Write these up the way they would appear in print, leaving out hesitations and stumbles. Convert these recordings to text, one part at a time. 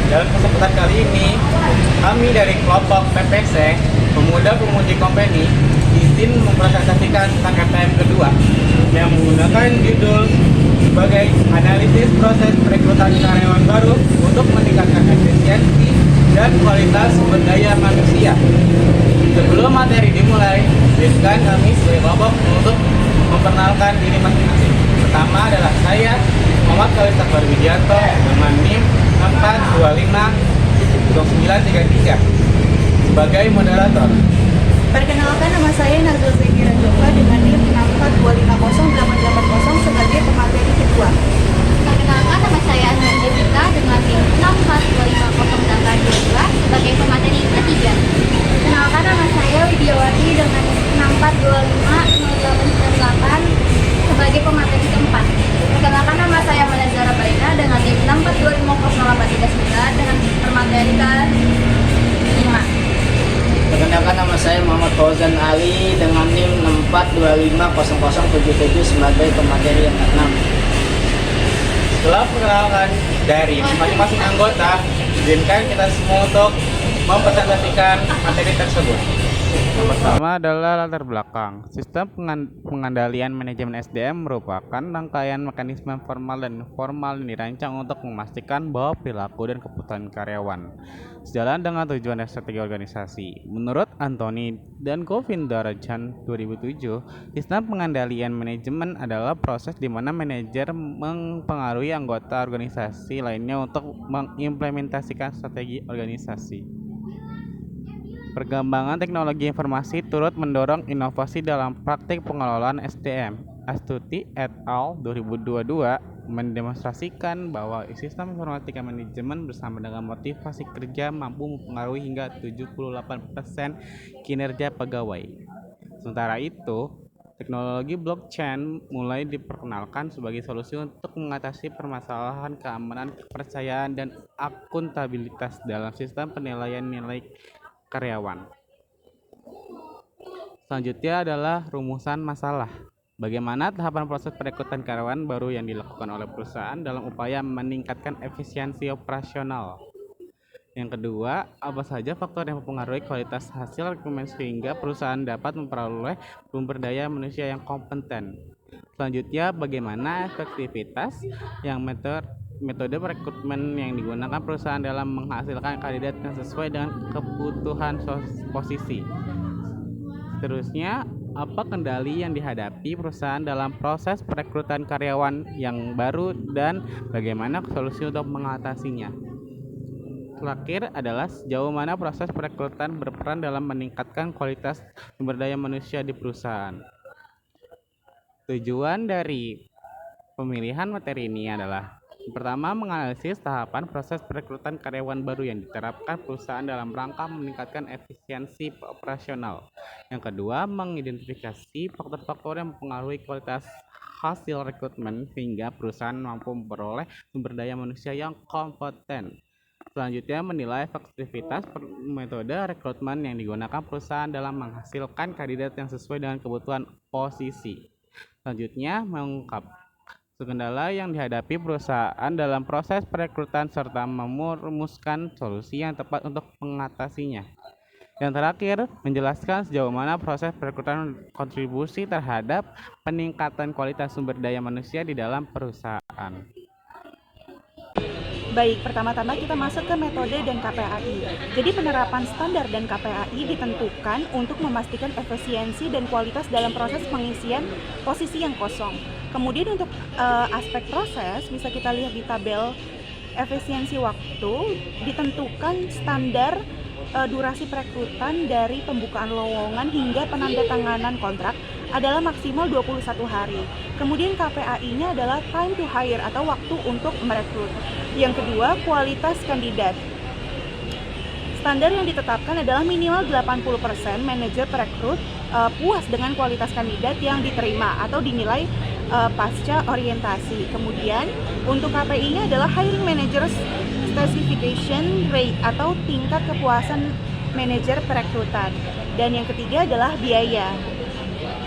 Dalam kesempatan kali ini, kami dari kelompok PPC, Pemuda Pemudi Company, izin mempresentasikan KKTM kedua yang menggunakan judul sebagai analisis proses perekrutan karyawan baru untuk meningkatkan efisiensi dan kualitas sumber daya manusia. Sebelum materi dimulai, izinkan kami sebagai kelompok untuk memperkenalkan diri masing-masing. Pertama adalah saya, Muhammad Khalid Akbar Widianto, dengan NIM 4250933 sebagai moderator. Perkenalkan, nama saya Nazul Zakiran Jova dengan NIM 642508880 sebagai pemateri kedua. Perkenalkan, nama saya Anna Devita dengan NIM 642508822 sebagai pemateri ketiga. Perkenalkan, nama saya Widiawati dengan NIM 642500898 sebagai pemateri keempat. Perkenalkan, nama saya Manazara Baina dengan NIM 642500839 dengan pemateri kelima. Perkenalkan, nama saya Muhammad Fauzan Ali dengan NIM 642500077 sebagai pemateri yang keenam. Setelah perkenalkan dari masing-masing anggota, izinkan kita semua untuk mempresentasikan materi tersebut. Yang pertama adalah latar belakang. Sistem pengendalian manajemen SDM merupakan rangkaian mekanisme formal dan informal yang dirancang untuk memastikan bahwa perilaku dan keputusan karyawan sejalan dengan tujuan dan strategi organisasi. Menurut Anthony dan Govindarajan 2007, sistem pengendalian manajemen adalah proses di mana manajer mempengaruhi anggota organisasi lainnya untuk mengimplementasikan strategi organisasi. Perkembangan teknologi informasi turut mendorong inovasi dalam praktik pengelolaan SDM. Astuti et al. 2022 mendemonstrasikan bahwa sistem informatika manajemen bersama dengan motivasi kerja mampu mempengaruhi hingga 78% kinerja pegawai. Sementara itu, teknologi blockchain mulai diperkenalkan sebagai solusi untuk mengatasi permasalahan keamanan, kepercayaan, dan akuntabilitas dalam sistem penilaian nilai karyawan. Selanjutnya adalah rumusan masalah. Bagaimana tahapan proses perekrutan karyawan baru yang dilakukan oleh perusahaan dalam upaya meningkatkan efisiensi operasional. Yang kedua, apa saja faktor yang mempengaruhi kualitas hasil rekrutmen sehingga perusahaan dapat memperoleh sumber daya manusia yang kompeten. Selanjutnya, bagaimana efektivitas yang metode rekrutmen yang digunakan perusahaan dalam menghasilkan kandidat yang sesuai dengan kebutuhan posisi. Seterusnya, apa kendali yang dihadapi perusahaan dalam proses perekrutan karyawan yang baru dan bagaimana solusi untuk mengatasinya. Terakhir adalah sejauh mana proses perekrutan berperan dalam meningkatkan kualitas sumber daya manusia di perusahaan. Tujuan dari pemilihan materi ini adalah: pertama, menganalisis tahapan proses perekrutan karyawan baru yang diterapkan perusahaan dalam rangka meningkatkan efisiensi operasional. Yang kedua, mengidentifikasi faktor-faktor yang mempengaruhi kualitas hasil rekrutmen sehingga perusahaan mampu memperoleh sumber daya manusia yang kompeten. Selanjutnya, menilai efektivitas metode rekrutmen yang digunakan perusahaan dalam menghasilkan kandidat yang sesuai dengan kebutuhan posisi. Selanjutnya, mengungkap kendala yang dihadapi perusahaan dalam proses perekrutan serta merumuskan solusi yang tepat untuk mengatasinya. Yang terakhir, menjelaskan sejauh mana proses perekrutan kontribusi terhadap peningkatan kualitas sumber daya manusia di dalam perusahaan. Baik, pertama-tama kita masuk ke metode dan KPAI. Jadi penerapan standar dan KPAI ditentukan untuk memastikan efisiensi dan kualitas dalam proses pengisian posisi yang kosong. Kemudian untuk aspek proses bisa kita lihat di tabel efisiensi waktu, ditentukan standar durasi perekrutan dari pembukaan lowongan hingga penandatanganan kontrak adalah maksimal 21 hari. Kemudian KPAI-nya adalah time to hire atau waktu untuk merekrut. Yang kedua, kualitas kandidat. Standar yang ditetapkan adalah minimal 80% manajer perekrut puas dengan kualitas kandidat yang diterima atau dinilai pasca orientasi. Kemudian untuk KPI-nya adalah hiring managers specification rate atau tingkat kepuasan manajer perekrutan. Dan yang ketiga adalah biaya.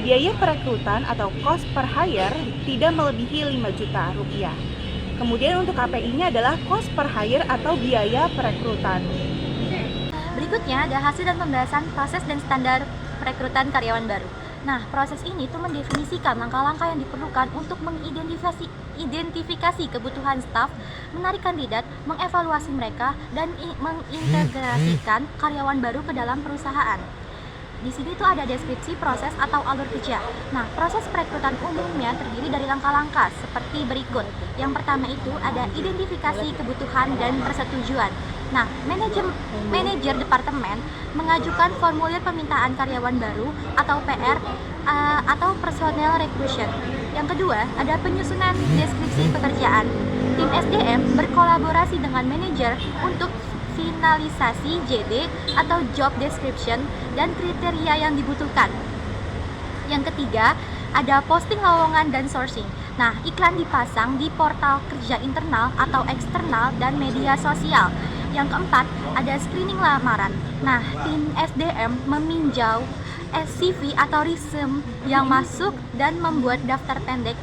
Biaya perekrutan atau cost per hire tidak melebihi 5 juta rupiah. Kemudian untuk KPI-nya adalah cost per hire atau biaya perekrutan. Berikutnya ada hasil dan pembahasan proses dan standar perekrutan karyawan baru. Nah, proses ini tuh mendefinisikan langkah-langkah yang diperlukan untuk mengidentifikasi kebutuhan staf, menarik kandidat, mengevaluasi mereka, dan mengintegrasikan karyawan baru ke dalam perusahaan. Di sini tuh ada deskripsi proses atau alur kerja. Nah, proses perekrutan umumnya terdiri dari langkah-langkah seperti berikut. Yang pertama itu ada identifikasi kebutuhan dan persetujuan. Nah, manajer departemen mengajukan formulir permintaan karyawan baru atau PR atau personal recruitment. Yang kedua, ada penyusunan deskripsi pekerjaan. Tim SDM berkolaborasi dengan manajer untuk finalisasi JD atau job description dan kriteria yang dibutuhkan. Yang ketiga, ada posting lowongan dan sourcing. Nah, iklan dipasang di portal kerja internal atau eksternal dan media sosial. Yang keempat, ada screening lamaran. Nah, tim SDM meminjau CV atau resume yang masuk dan membuat daftar pendek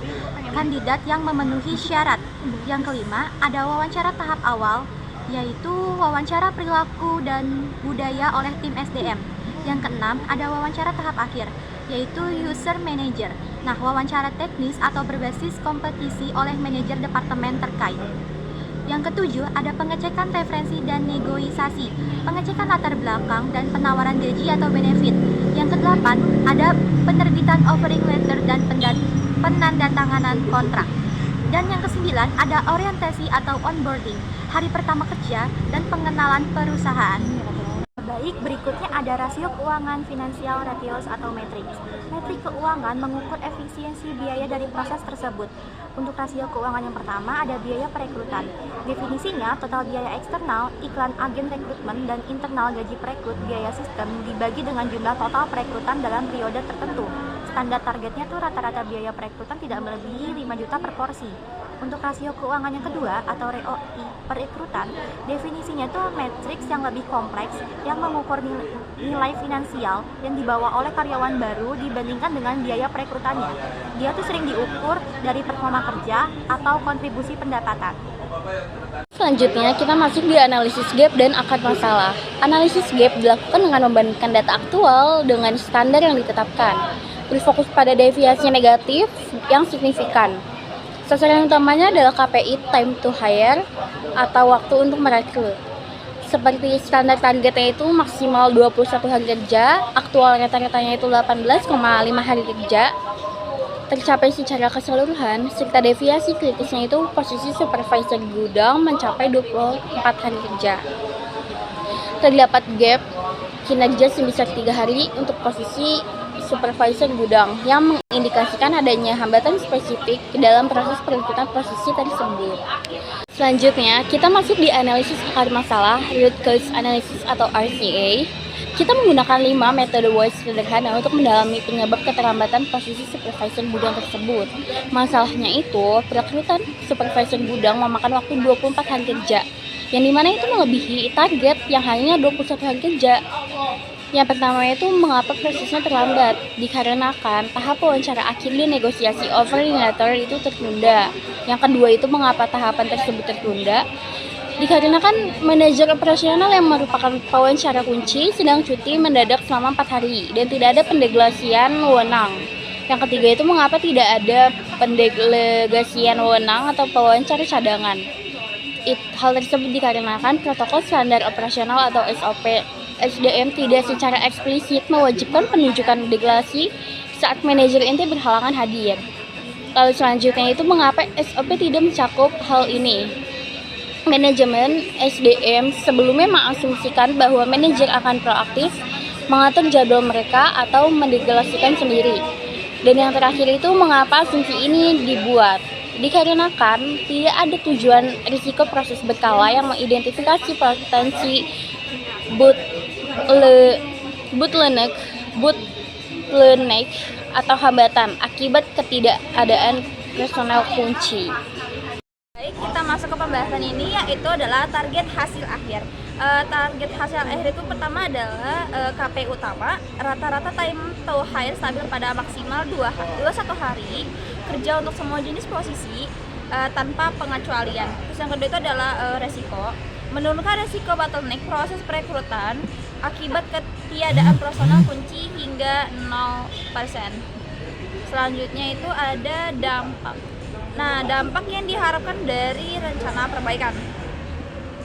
kandidat yang memenuhi syarat. Yang kelima, ada wawancara tahap awal, yaitu wawancara perilaku dan budaya oleh tim SDM. Yang keenam, ada wawancara tahap akhir, yaitu user manager. Nah, wawancara teknis atau berbasis kompetisi oleh manajer departemen terkait. Yang ketujuh, ada pengecekan referensi dan negosiasi, pengecekan latar belakang dan penawaran gaji atau benefit. Yang kedelapan, ada penerbitan offering letter dan penandatanganan kontrak. Dan yang kesembilan, ada orientasi atau onboarding, hari pertama kerja dan pengenalan perusahaan. Baik, berikutnya ada rasio keuangan finansial ratios atau matriks. Metrik keuangan mengukur efisiensi biaya dari proses tersebut. Untuk rasio keuangan yang pertama ada biaya perekrutan. Definisinya, total biaya eksternal, iklan agen rekrutmen, dan internal gaji perekrut, biaya sistem dibagi dengan jumlah total perekrutan dalam periode tertentu. Standar targetnya tuh rata-rata biaya perekrutan tidak melebihi 5 juta per porsi. Untuk rasio keuangan yang kedua atau ROI perekrutan, definisinya tuh matriks yang lebih kompleks yang mengukur nilai finansial yang dibawa oleh karyawan baru dibandingkan dengan biaya perekrutannya. Dia tuh sering diukur dari performa kerja atau kontribusi pendapatan. Selanjutnya, kita masuk di analisis gap dan akar masalah. Analisis gap dilakukan dengan membandingkan data aktual dengan standar yang ditetapkan. Berfokus pada deviasi negatif yang signifikan. Sasaran utamanya adalah KPI time to hire atau waktu untuk merekrut. Seperti standar targetnya itu maksimal 21 hari kerja, aktual rata-ratanya itu 18,5 hari kerja, tercapai secara keseluruhan, serta deviasi kritisnya itu posisi supervisor gudang mencapai 24 hari kerja. Terdapat gap kinerja sebesar 3 hari untuk posisi supervisor gudang yang mengindikasikan adanya hambatan spesifik dalam proses perekrutan posisi tersebut. Selanjutnya, kita masuk di analisis akar masalah, root cause analysis atau RCA. Kita menggunakan 5 metode WISE sederhana untuk mendalami penyebab keterlambatan posisi supervisor gudang tersebut. Masalahnya itu, perekrutan supervisor gudang memakan waktu 24 hari kerja, yang dimana itu melebihi target yang hanya 21 hari kerja. Yang pertama itu mengapa prosesnya terlambat, dikarenakan tahap wawancara akhir di negosiasi offering letter itu tertunda. Yang kedua itu mengapa tahapan tersebut tertunda, dikarenakan manajer operasional yang merupakan wawancara kunci sedang cuti mendadak selama 4 hari dan tidak ada pendelegasian wewenang. Yang ketiga itu mengapa tidak ada pendelegasian wewenang atau pewawancara cadangan. Hal tersebut dikarenakan protokol standar operasional atau SOP SDM tidak secara eksplisit mewajibkan penunjukan delegasi saat manajer inti berhalangan hadir. Lalu selanjutnya itu mengapa SOP tidak mencakup hal ini. Manajemen SDM sebelumnya mengasumsikan bahwa manajer akan proaktif mengatur jadwal mereka atau mendelegasikan sendiri. Dan yang terakhir itu mengapa asumsi ini dibuat. Dikarenakan tidak ada tujuan risiko proses berkala yang mengidentifikasi potensi bottleneck atau hambatan akibat ketidakadaan personel kunci. Baik, kita masuk ke pembahasan ini yaitu adalah target hasil akhir. Target hasil akhir itu pertama adalah KPI utama, rata-rata time to hire stabil pada maksimal 21 hari kerja untuk semua jenis posisi. tanpa pengecualian. Terus yang kedua itu adalah resiko. Menurunkan resiko bottleneck proses perekrutan akibat ketiadaan personal kunci hingga 0%. Selanjutnya itu ada dampak. Nah, dampak yang diharapkan dari rencana perbaikan.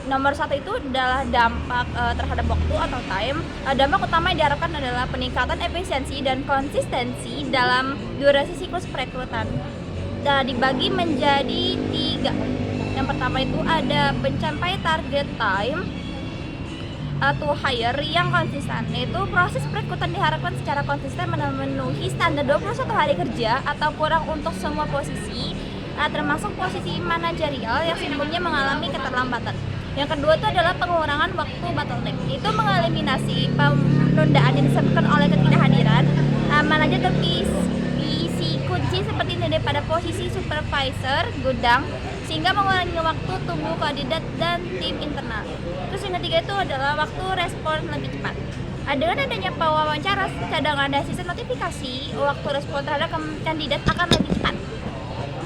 Nomor satu itu adalah dampak terhadap waktu atau time. Dampak utama yang diharapkan adalah peningkatan efisiensi dan konsistensi dalam durasi siklus perekrutan. Nah, dibagi menjadi 3. Yang pertama itu ada pencapaian target time atau hire yang konsisten, yaitu proses perekrutan diharapkan secara konsisten memenuhi standar 21 hari kerja atau kurang untuk semua posisi, termasuk posisi manajerial yang sebelumnya mengalami keterlambatan. Yang kedua itu adalah pengurangan waktu bottleneck, itu mengeliminasi penundaan yang disebabkan oleh ketidakhadiran manajer atau visi kunci seperti daripada posisi supervisor gudang, sehingga mengurangi waktu tunggu kandidat dan tim internal. Terus yang ketiga itu adalah waktu respon lebih cepat. Dengan adanya wawancara cadangan dan sistem notifikasi, waktu respon terhadap kandidat akan lebih cepat,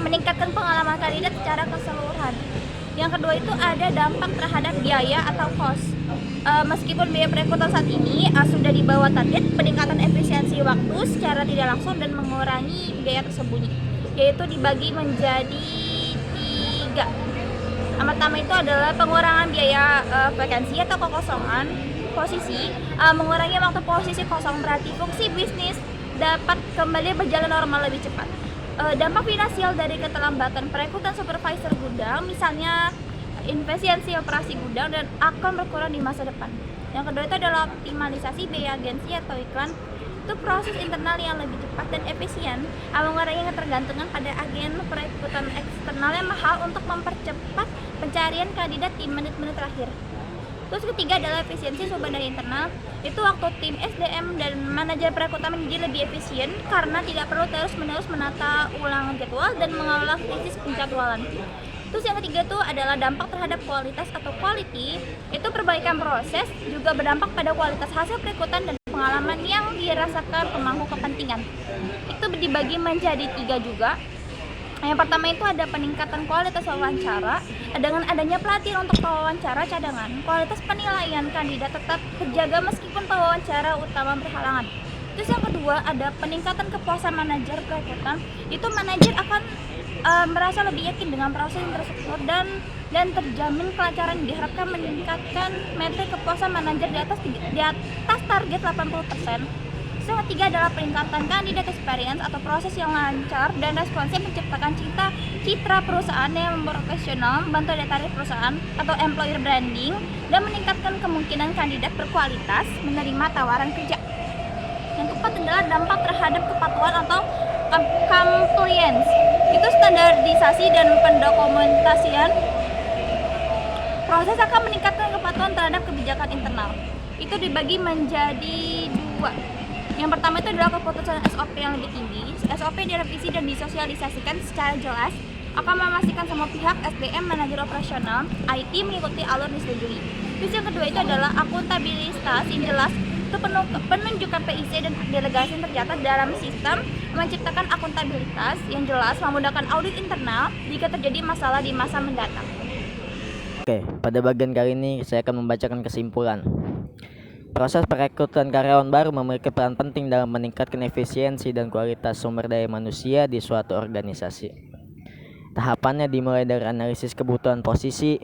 meningkatkan pengalaman kandidat secara keseluruhan. Yang kedua itu ada dampak terhadap biaya atau cost. Meskipun biaya perekrutan saat ini sudah di bawah target, peningkatan efisiensi waktu secara tidak langsung dan mengurangi biaya tersembunyi, yaitu dibagi menjadi 3. Yang pertama itu adalah pengurangan biaya vakansi atau kekosongan posisi, mengurangi waktu posisi kosong, berarti fungsi bisnis dapat kembali berjalan normal lebih cepat. Dampak finansial dari keterlambatan perekrutan supervisor gudang, misalnya efisiensi operasi gudang dan akan berkurang di masa depan. Yang kedua itu adalah optimalisasi biaya agensi atau iklan, itu proses internal yang lebih cepat dan efisien, mengurangi ketergantungan pada agen perekrutan eksternal yang mahal untuk mempercepat pencarian kandidat di menit-menit terakhir. Terus ketiga adalah efisiensi sumber daya internal, itu waktu tim SDM dan manajer perekrutan menjadi lebih efisien karena tidak perlu terus-menerus menata ulang jadwal dan mengolah krisis penjadwalan. Terus yang ketiga itu adalah dampak terhadap kualitas atau quality, itu perbaikan proses juga berdampak pada kualitas hasil perekrutan dan pengalaman yang dirasakan pemangku kepentingan. Itu dibagi menjadi 3 juga. Yang pertama itu ada peningkatan kualitas wawancara. Dengan adanya pelatihan untuk pewawancara cadangan, kualitas penilaian kandidat tetap terjaga meskipun pewawancara utama berhalangan. Terus yang kedua ada peningkatan kepuasan manajer perekrutan. Itu manajer akan merasa lebih yakin dengan proses yang terstruktur dan terjamin kelancaran, diharapkan meningkatkan metrik kepuasan manajer di atas target 80%. Yang ketiga adalah peningkatan kandidat experience atau proses yang lancar dan responsif, menciptakan citra perusahaan yang profesional, membantu daya tarik perusahaan atau employer branding, dan meningkatkan kemungkinan kandidat berkualitas menerima tawaran kerja. Yang keempat adalah dampak terhadap kepatuhan atau compliance, itu standarisasi dan pendokumentasian. Proses akan meningkatkan kepatuhan terhadap kebijakan internal. Itu dibagi menjadi 2. Yang pertama itu adalah keputusan SOP yang lebih tinggi. SOP direvisi dan disosialisasikan secara jelas, akan memastikan semua pihak SDM, manajer operasional, IT mengikuti alur disetujui. Terus yang kedua itu adalah akuntabilitas yang jelas, itu penunjukan PIC dan delegasi yang tercatat dalam sistem, menciptakan akuntabilitas yang jelas, memudahkan audit internal jika terjadi masalah di masa mendatang. Oke, pada bagian kali ini saya akan membacakan kesimpulan. Proses perekrutan karyawan baru memiliki peran penting dalam meningkatkan efisiensi dan kualitas sumber daya manusia di suatu organisasi. Tahapannya dimulai dari analisis kebutuhan posisi,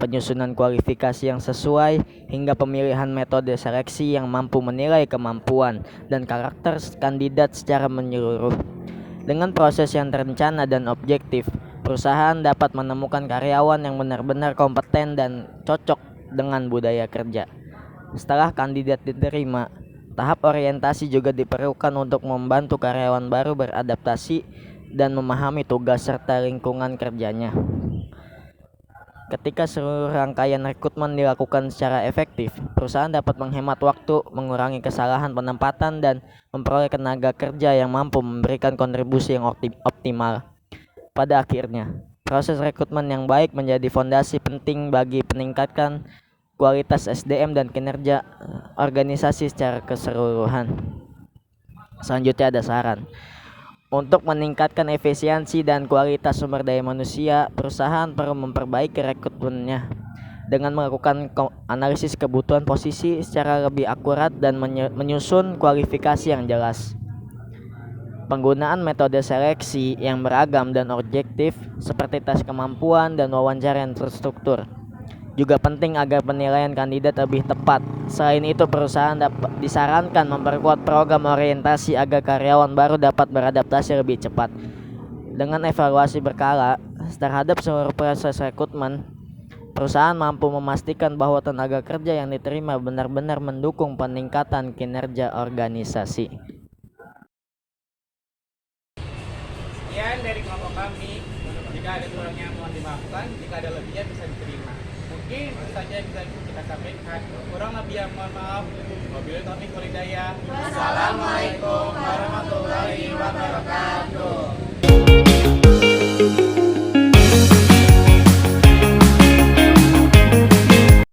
penyusunan kualifikasi yang sesuai, hingga pemilihan metode seleksi yang mampu menilai kemampuan dan karakter kandidat secara menyeluruh. Dengan proses yang terencana dan objektif, perusahaan dapat menemukan karyawan yang benar-benar kompeten dan cocok dengan budaya kerja. Setelah kandidat diterima, tahap orientasi juga diperlukan untuk membantu karyawan baru beradaptasi dan memahami tugas serta lingkungan kerjanya. Ketika seluruh rangkaian rekrutmen dilakukan secara efektif, perusahaan dapat menghemat waktu, mengurangi kesalahan penempatan, dan memperoleh tenaga kerja yang mampu memberikan kontribusi yang optimal. Pada akhirnya, proses rekrutmen yang baik menjadi fondasi penting bagi peningkatan kualitas SDM dan kinerja organisasi secara keseluruhan. Selanjutnya ada saran. Untuk meningkatkan efisiensi dan kualitas sumber daya manusia, perusahaan perlu memperbaiki rekrutmennya dengan melakukan analisis kebutuhan posisi secara lebih akurat dan menyusun kualifikasi yang jelas. Penggunaan metode seleksi yang beragam dan objektif seperti tes kemampuan dan wawancara yang terstruktur juga penting agar penilaian kandidat lebih tepat. Selain itu, perusahaan disarankan memperkuat program orientasi agar karyawan baru dapat beradaptasi lebih cepat. Dengan evaluasi berkala terhadap seluruh proses rekrutmen, perusahaan mampu memastikan bahwa tenaga kerja yang diterima benar-benar mendukung peningkatan kinerja organisasi. Sekian dari kelompok kami. Jika ada kurangnya mohon dimaafkan, jika ada lebihnya bisa diterima. Mungkin itu saja yang bisa kita sampaikan. Kurang lebih mohon maaf. Wabillahi taufiq wal hidayah. Wassalamualaikum warahmatullahi wabarakatuh.